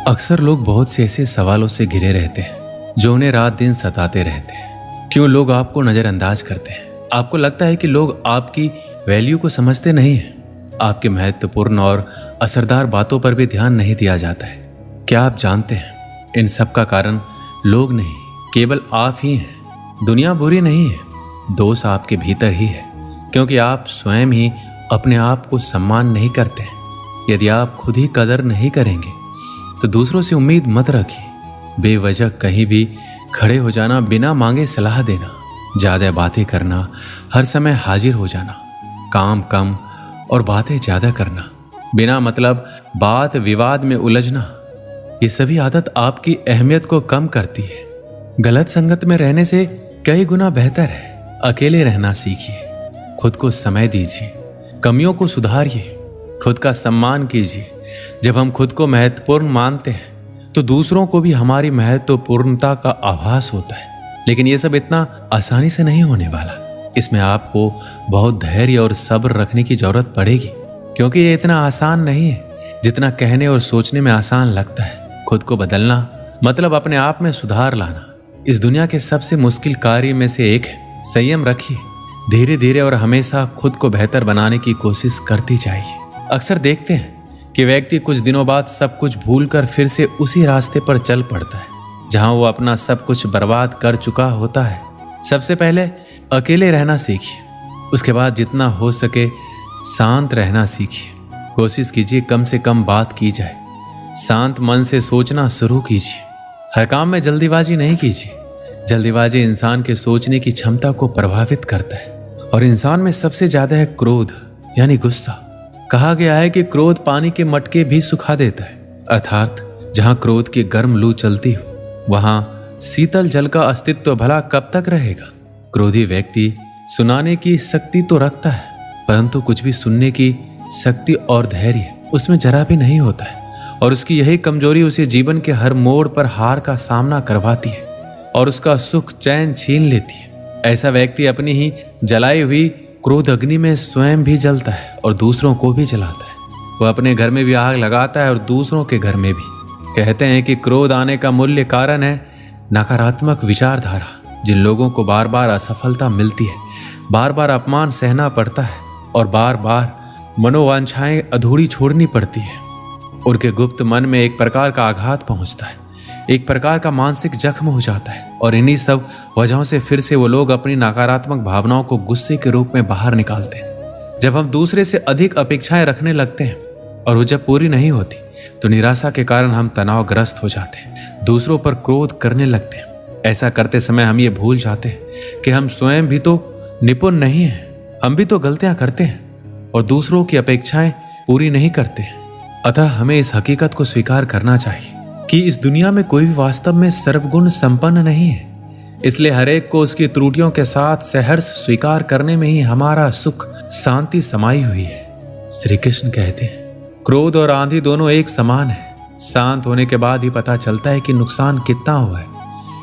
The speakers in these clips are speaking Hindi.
अक्सर लोग बहुत से ऐसे सवालों से घिरे रहते हैं जो उन्हें रात दिन सताते रहते हैं। क्यों लोग आपको नजरअंदाज करते हैं? आपको लगता है कि लोग आपकी वैल्यू को समझते नहीं हैं। आपके महत्वपूर्ण और असरदार बातों पर भी ध्यान नहीं दिया जाता है। क्या आप जानते हैं, इन सब का कारण लोग नहीं, केवल आप ही हैं। दुनिया बुरी नहीं है, दोष आपके भीतर ही है, क्योंकि आप स्वयं ही अपने आप को सम्मान नहीं करते हैं। यदि आप खुद ही कदर नहीं करेंगे तो दूसरों से उम्मीद मत रखिए। बेवजह कहीं भी खड़े हो जाना, बिना मांगे सलाह देना, ज्यादा बातें करना, हर समय हाजिर हो जाना, काम कम और बातें ज्यादा करना, बिना मतलब बात विवाद में उलझना, ये सभी आदत आपकी अहमियत को कम करती है। गलत संगत में रहने से कई गुना बेहतर है अकेले रहना सीखिए। खुद को समय दीजिए, कमियों को सुधारिए, खुद का सम्मान कीजिए। जब हम खुद को महत्वपूर्ण मानते हैं तो दूसरों को भी हमारी महत्वपूर्णता का आभास होता है। लेकिन यह सब इतना आसानी से नहीं होने वाला। इसमें आपको बहुत धैर्य और सब्र रखने की जरूरत पड़ेगी, क्योंकि ये इतना आसान नहीं है जितना कहने और सोचने में आसान लगता है। खुद को बदलना मतलब अपने आप में सुधार लाना। इस दुनिया के सबसे मुश्किल कार्य में से एक है। संयम रखिए, धीरे धीरे और हमेशा खुद को बेहतर बनाने की कोशिश करती जाइए। अक्सर देखते हैं कि व्यक्ति कुछ दिनों बाद सब कुछ भूलकर फिर से उसी रास्ते पर चल पड़ता है जहां वो अपना सब कुछ बर्बाद कर चुका होता है। सबसे पहले अकेले रहना सीखिए, उसके बाद जितना हो सके शांत रहना सीखिए। कोशिश कीजिए कम से कम बात की जाए। शांत मन से सोचना शुरू कीजिए। हर काम में जल्दीबाजी नहीं कीजिए। जल्दीबाजी इंसान के सोचने की क्षमता को प्रभावित करता है, और इंसान में सबसे ज्यादा है क्रोध, यानी गुस्सा। कहा गया है कि क्रोध पानी के मटके भी सुखा देता है, अर्थात जहां क्रोध की गर्म लू चलती हो वहां शीतल जल का अस्तित्व भला कब तक रहेगा। क्रोधी व्यक्ति सुनाने की शक्ति तो रखता है, परंतु कुछ भी सुनने की शक्ति और धैर्य उसमें जरा भी नहीं होता है, और उसकी यही कमजोरी उसे जीवन के हर मोड़ पर हार का सामना करवाती है और उसका सुख चैन छीन लेती है। ऐसा व्यक्ति अपनी ही जलाई हुई क्रोध अग्नि में स्वयं भी जलता है और दूसरों को भी जलाता है। वह अपने घर में भी आग लगाता है और दूसरों के घर में भी। कहते हैं कि क्रोध आने का मूल्य कारण है नकारात्मक विचारधारा। जिन लोगों को बार बार असफलता मिलती है, बार बार अपमान सहना पड़ता है और बार बार मनोवांछाएं अधूरी छोड़नी पड़ती है, उनके गुप्त मन में एक प्रकार का आघात पहुंचता है, एक प्रकार का मानसिक जख्म हो जाता है। और इन्हीं सब वजहों से फिर से वो लोग अपनी नकारात्मक भावनाओं को गुस्से के रूप में बाहर निकालते हैं। जब हम दूसरे से अधिक अपेक्षाएं रखने लगते हैं और वो जब पूरी नहीं होती तो निराशा के कारण हम तनावग्रस्त हो जाते हैं, दूसरों पर क्रोध करने लगते हैं। ऐसा करते समय हम ये भूल जाते हैं कि हम स्वयं भी तो निपुण नहीं हैं, हम भी तो गलतियां करते हैं और दूसरों की अपेक्षाएं पूरी नहीं करते हैं। अतः हमें इस हकीकत को स्वीकार करना चाहिए कि इस दुनिया में कोई भी वास्तव में सर्वगुण संपन्न नहीं है। इसलिए हर एक को उसकी त्रुटियों के साथ सहर्ष स्वीकार करने में ही हमारा सुख शांति समाई हुई है। श्री कृष्ण कहते हैं, क्रोध और आंधी दोनों एक समान है। शांत होने के बाद ही पता चलता है कि नुकसान कितना हुआ है।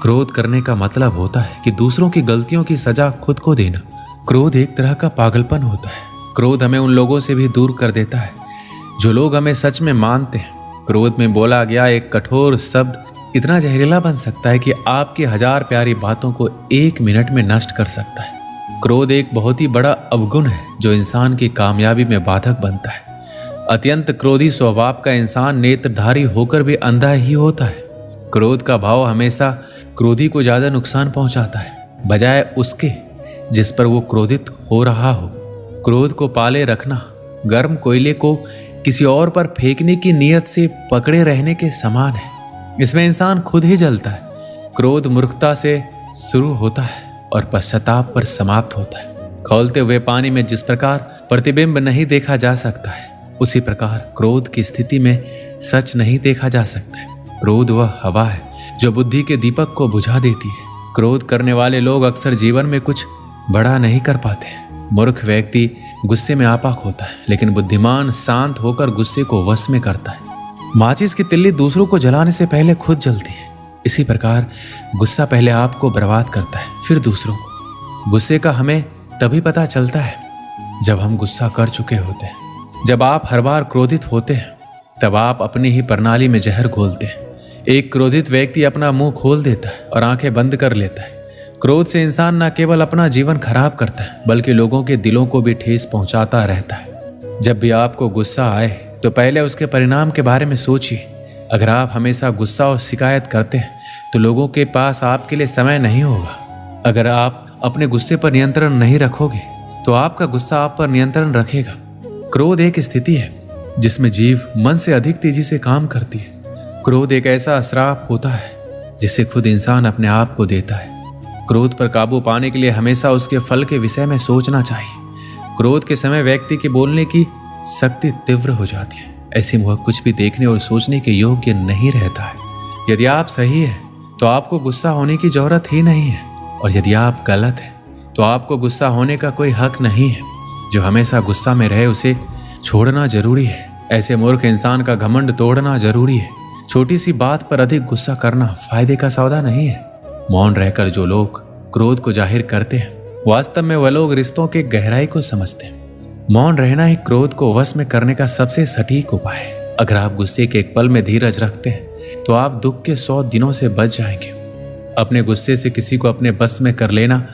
क्रोध करने का मतलब होता है कि दूसरों की गलतियों की सजा खुद को देना। क्रोध एक तरह का पागलपन होता है। क्रोध हमें उन लोगों से भी दूर कर देता है जो लोग हमें सच में मानते हैं। क्रोध में बोला गया एक कठोर शब्द इतना जहरीला बन सकता है कि आपकी 1000 प्यारी बातों को 1 मिनट में नष्ट कर सकता है। क्रोध एक बहुत ही बड़ा अवगुण है जो इंसान की कामयाबी में बाधक बनता है। अत्यंत क्रोधी स्वभाव का इंसान नेत्रधारी होकर भी अंधा ही होता है। क्रोध का भाव हमेशा क्रोधी को ज्यादा नुकसान पहुंचाता है बजाय उसके जिस पर वो क्रोधित हो रहा हो। क्रोध को पाले रखना गर्म कोयले को किसी और पर फेंकने की नीयत से पकड़े रहने के समान है। इसमें इंसान खुद ही जलता है। क्रोध मूर्खता से शुरू होता है और पश्चाताप पर समाप्त होता है। खौलते हुए पानी में जिस प्रकार प्रतिबिंब नहीं देखा जा सकता है, उसी प्रकार क्रोध की स्थिति में सच नहीं देखा जा सकता है। क्रोध वह हवा है जो बुद्धि के दीपक को बुझा देती है। क्रोध करने वाले लोग अक्सर जीवन में कुछ बड़ा नहीं कर पाते। मूर्ख व्यक्ति गुस्से में आपाक होता है, लेकिन बुद्धिमान शांत होकर गुस्से को वश में करता है। माचिस की तिल्ली दूसरों को जलाने से पहले खुद जलती है। इसी प्रकार गुस्सा पहले आपको बर्बाद करता है, फिर दूसरों को। गुस्से का हमें तभी पता चलता है जब हम गुस्सा कर चुके होते हैं। जब आप हर बार क्रोधित होते हैं तब आप अपनी ही प्रणाली में जहर घोलते हैं। एक क्रोधित व्यक्ति अपना मुंह खोल देता है और आंखें बंद कर लेता है। क्रोध से इंसान न केवल अपना जीवन खराब करता है बल्कि लोगों के दिलों को भी ठेस पहुंचाता रहता है। जब भी आपको गुस्सा आए तो पहले उसके परिणाम के बारे में सोचिए। अगर आप हमेशा गुस्सा और शिकायत करते हैं तो लोगों के पास आपके लिए समय नहीं होगा। अगर आप अपने गुस्से पर नियंत्रण नहीं रखोगे तो आपका गुस्सा आप पर नियंत्रण रखेगा। क्रोध एक स्थिति है जिसमें जीव मन से अधिक तेजी से काम करती है। क्रोध एक ऐसा श्राप होता है जिसे खुद इंसान अपने आप को देता है। क्रोध पर काबू पाने के लिए हमेशा उसके फल के विषय में सोचना चाहिए। क्रोध के समय व्यक्ति के बोलने की शक्ति तीव्र हो जाती है। ऐसे में वह कुछ भी देखने और सोचने के योग्य नहीं रहता है। यदि आप सही हैं तो आपको गुस्सा होने की जरूरत ही नहीं है, और यदि आप गलत हैं तो आपको गुस्सा होने का कोई हक नहीं है। जो हमेशा गुस्सा में रहे उसे छोड़ना जरूरी है। ऐसे मूर्ख इंसान का घमंड तोड़ना जरूरी है। छोटी सी बात पर अधिक गुस्सा करना फायदे का सौदा नहीं है। मौन रहकर जो लोग क्रोध को जाहिर करते हैं वास्तव में वह लोग रिश्तों के गहराई को समझते हैं। मौन रहना ही क्रोध को वश में करने का सबसे सटीक उपाय है। अगर आप गुस्से के एक पल में धीरज रखते हैं तो आप दुख के 100 दिनों से बच जाएंगे। अपने गुस्से से किसी को अपने बस में कर लेना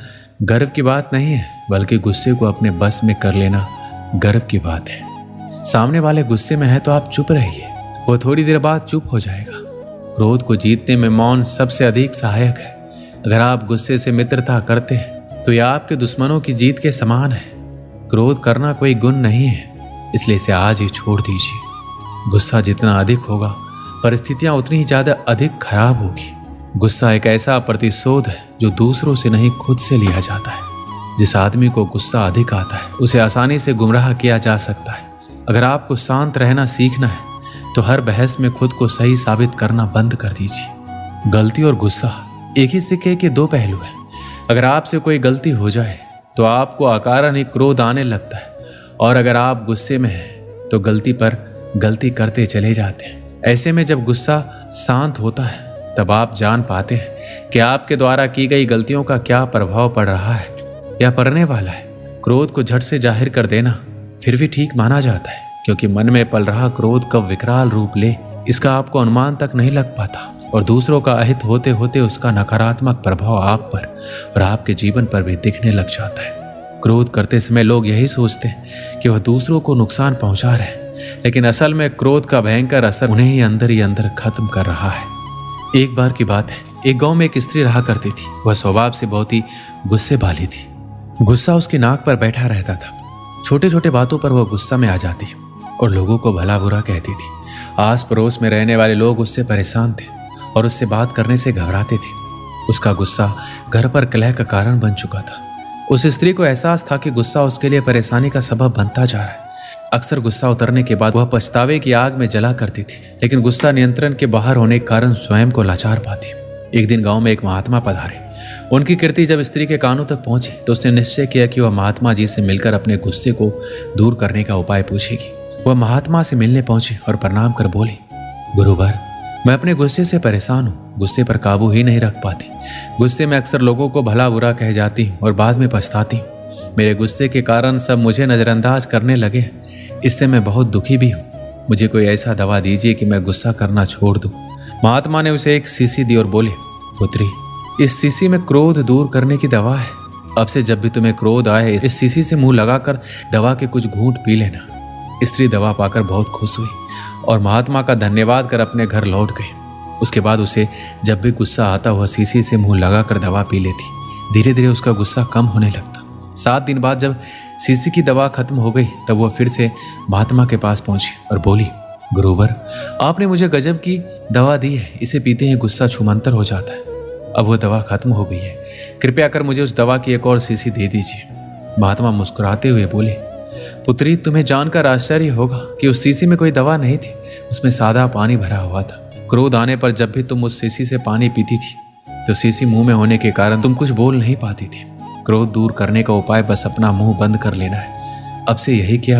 गर्व की बात नहीं है, बल्कि गुस्से को अपने बस में कर लेना गर्व की बात है। सामने वाले गुस्से में है तो आप चुप रहिए, वो थोड़ी देर बाद चुप हो जाएगा। क्रोध को जीतने में मौन सबसे अधिक सहायक है। अगर आप गुस्से से मित्रता करते हैं तो यह आपके दुश्मनों की जीत के समान है। क्रोध करना कोई गुण नहीं है, इसलिए इसे आज ही छोड़ दीजिए। गुस्सा जितना अधिक होगा परिस्थितियां उतनी ही ज्यादा अधिक खराब होगी। गुस्सा एक ऐसा प्रतिशोध है जो दूसरों से नहीं खुद से लिया जाता है। जिस आदमी को गुस्सा अधिक आता है उसे आसानी से गुमराह किया जा सकता है। अगर आपको शांत रहना सीखना है तो हर बहस में खुद को सही साबित करना बंद कर दीजिए। गलती और गुस्सा एक ही सिक्के के दो पहलू हैं। अगर आपसे कोई गलती हो जाए तो आपको अकारण ही क्रोध आने लगता है, और अगर आप गुस्से में हैं तो गलती पर गलती करते चले जाते हैं। ऐसे में जब गुस्सा शांत होता है तब आप जान पाते हैं कि आपके द्वारा की गई गलतियों का क्या प्रभाव पड़ रहा है या पड़ने वाला है। क्रोध को झट से जाहिर कर देना फिर भी ठीक माना जाता है, क्योंकि मन में पल रहा क्रोध कब विकराल रूप ले इसका आपको अनुमान तक नहीं लग पाता, और दूसरों का अहित होते होते उसका नकारात्मक प्रभाव आप पर और आपके जीवन पर भी दिखने लग जाता है। क्रोध करते समय लोग यही सोचते हैं कि वह दूसरों को नुकसान पहुंचा रहे हैं, लेकिन असल में क्रोध का भयंकर असर उन्हें ही अंदर खत्म कर रहा है। एक बार की बात है, एक गांव में एक स्त्री रहा करती थी। वह स्वभाव से बहुत ही गुस्से वाली थी। गुस्सा उसकी नाक पर बैठा रहता था। छोटे छोटे बातों पर वह गुस्सा में आ जाती और लोगों को भला बुरा कहती थी। आस पड़ोस में रहने वाले लोग उससे परेशान थे और उससे बात करने से घबराते थे। उसका गुस्सा घर पर कलह का कारण बन चुका था। उस स्त्री को एहसास था कि गुस्सा उसके लिए परेशानी का सबब बनता जा रहा है। अक्सर गुस्सा उतरने के बाद वह पछतावे की आग में जला करती थी, लेकिन गुस्सा नियंत्रण के बाहर होने के कारण स्वयं को लाचार पाती। एक दिन गांव में एक महात्मा पधारे। उनकी कीर्ति जब स्त्री के कानों तक पहुंची तो उसने निश्चय किया कि वह महात्मा जी से मिलकर अपने गुस्से को दूर करने का उपाय पूछेगी। वह महात्मा से मिलने पहुंची और प्रणाम कर बोली, गुरुवर, मैं अपने गुस्से से परेशान हूँ। गुस्से पर काबू ही नहीं रख पाती। गुस्से में अक्सर लोगों को भला बुरा कह जाती हूँ और बाद में पछताती हूँ। मेरे गुस्से के कारण सब मुझे नजरअंदाज करने लगे। इससे मैं बहुत दुखी भी हूँ। मुझे कोई ऐसा दवा दीजिए कि मैं गुस्सा करना छोड़ दूँ। महात्मा ने उसे एक शीशी दी और बोले, पुत्री, इस शीशी में क्रोध दूर करने की दवा है। अब से जब भी तुम्हें क्रोध आए इस शीशी से मुंह लगाकर दवा के कुछ घूंट पी लेना। स्त्री दवा पाकर बहुत खुश हुई और महात्मा का धन्यवाद कर अपने घर लौट गई। उसके बाद उसे जब भी गुस्सा आता वह शीशी से मुंह लगाकर दवा पी लेती। धीरे धीरे उसका गुस्सा कम होने लगता। 7 दिन बाद जब शीशी की दवा खत्म हो गई तब वह फिर से महात्मा के पास पहुंची और बोली, गुरुवर, आपने मुझे गजब की दवा दी है। इसे पीते ही गुस्सा छूमंतर हो जाता है। अब वह दवा खत्म हो गई है। कृपया कर मुझे उस दवा की एक और शीशी दे दीजिए। महात्मा मुस्कुराते हुए बोले, पुत्री, तुम्हें जानकर आश्चर्य होगा कि उस शीशी में कोई दवा नहीं थी। उसमें सादा पानी भरा हुआ था। क्रोध आने पर जब भी तुम उस शीशी से पानी पीती थी तो शीशी मुंह में होने के कारण तुम कुछ बोल नहीं पाती थी। क्रोध दूर करने का उपाय बस अपना मुंह बंद कर लेना है। अब से यही किया